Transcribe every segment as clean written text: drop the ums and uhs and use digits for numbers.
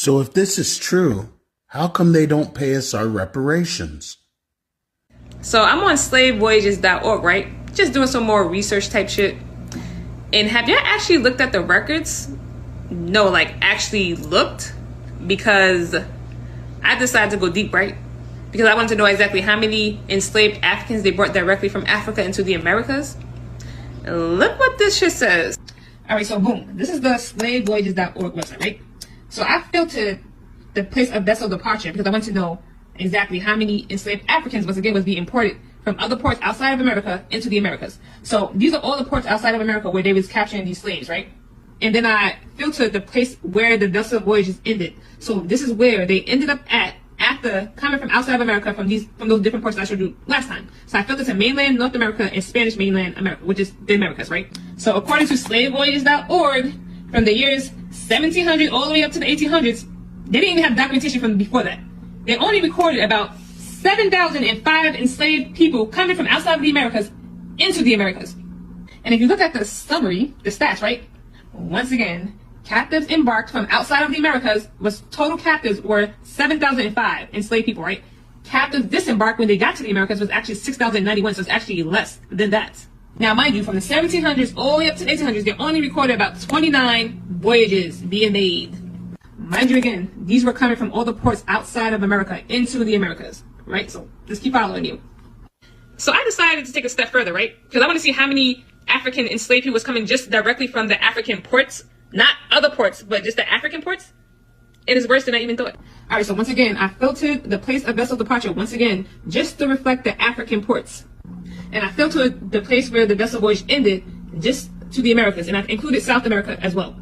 So if this is true, how come they don't pay us our reparations? So I'm on slavevoyages.org, right? Just doing some more research type shit. And have y'all actually looked at the records? No, like actually looked, because I decided to go deep, right? Because I wanted to know exactly how many enslaved Africans they brought directly from Africa into the Americas. Look what this shit says. All right, so boom, this is the slavevoyages.org website, right? So I filtered the place of vessel departure because I want to know exactly how many enslaved Africans, once again, was being imported from other ports outside of America into the Americas. So these are all the ports outside of America where they was capturing these slaves, right? And then I filtered the place where the vessel voyages ended. So this is where they ended up at after coming from outside of America from those different ports that I showed you last time. So I filtered to mainland North America and Spanish mainland America, which is the Americas, right? So according to slavevoyages.org, from the years 1700 all the way up to the 1800s, they didn't even have documentation from before that. They only recorded about 7,005 enslaved people coming from outside of the Americas into the Americas. And if you look at the summary, the stats, right? Once again, captives embarked from outside of the Americas total captives were 7,005 enslaved people, right? Captives disembarked when they got to the Americas was actually 6,091, so it's actually less than that. Now, mind you, from the 1700s all the way up to the 1800s, they only recorded about 29 voyages being made. Mind you, again, these were coming from all the ports outside of America into the Americas, right? So just keep following you. So I decided to take a step further, right? Because I want to see how many African enslaved people was coming just directly from the African ports, not other ports, but just the African ports. It is worse than I even thought. All right, so once again, I filtered the place of vessel departure, once again, just to reflect the African ports. And I filtered the place where the vessel voyage ended just to the Americas, and I've included South America as well.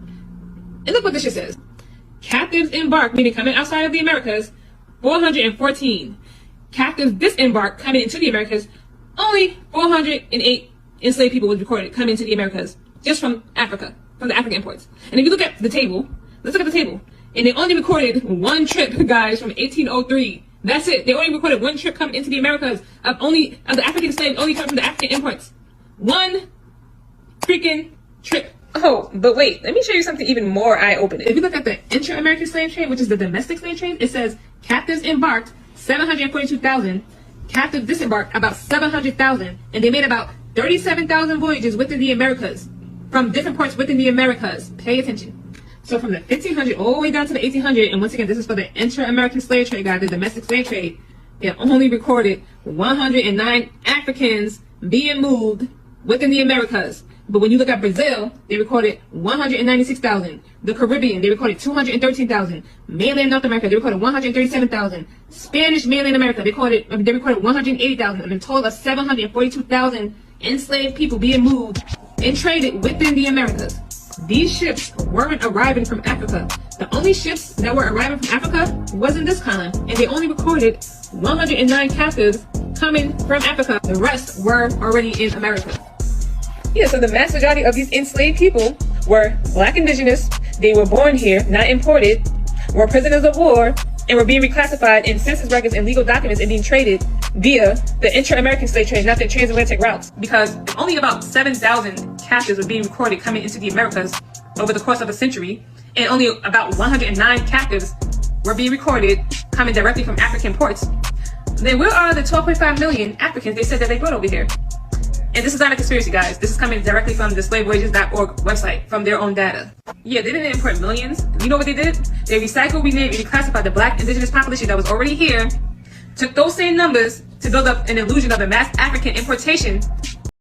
And look what this shit says. Captives embarked, meaning coming outside of the Americas, 414. Captives disembarked, coming into the Americas, only 408 enslaved people was recorded coming into the Americas, just from Africa, from the African imports. And if you look at the table, let's look at the table. And they only recorded one trip, guys, from 1803. That's it. They only recorded one trip coming into the Americas of the African slaves only coming from the African imports. One freaking trip. Oh, but wait, let me show you something even more eye-opening. If you look at the intra-American slave trade, which is the domestic slave trade, it says captives embarked 742,000, captives disembarked about 700,000, and they made about 37,000 voyages within the Americas, from different ports within the Americas. Pay attention. So from the 1500 all the way down to the 1800, and once again, this is for the intra-American slave trade, guys, the domestic slave trade, they only recorded 109 Africans being moved within the Americas. But when you look at Brazil, they recorded 196,000. The Caribbean, they recorded 213,000. Mainland North America, they recorded 137,000. Spanish mainland America, they recorded 180,000. And a total of 742,000 enslaved people being moved and traded within the Americas. These ships weren't arriving from Africa. The only ships that were arriving from Africa wasn't this kind, and they only recorded 109 captives coming from Africa. The rest were already in America. Yeah, so the vast majority of these enslaved people were Black indigenous. They were born here, not imported, were prisoners of war, and were being reclassified in census records and legal documents and being traded via the intra-American slave trade, not the transatlantic routes. Because only about 7,000 captives were being recorded coming into the Americas over the course of a century, and only about 109 captives were being recorded coming directly from African ports. Then where are the 12.5 million Africans they said that they brought over here? And this is not a conspiracy, guys. This is coming directly from the slavevoyages.org website, from their own data. Yeah, they didn't import millions. You know what they did? They recycled, renamed, and reclassified the Black indigenous population that was already here, took those same numbers to build up an illusion of a mass African importation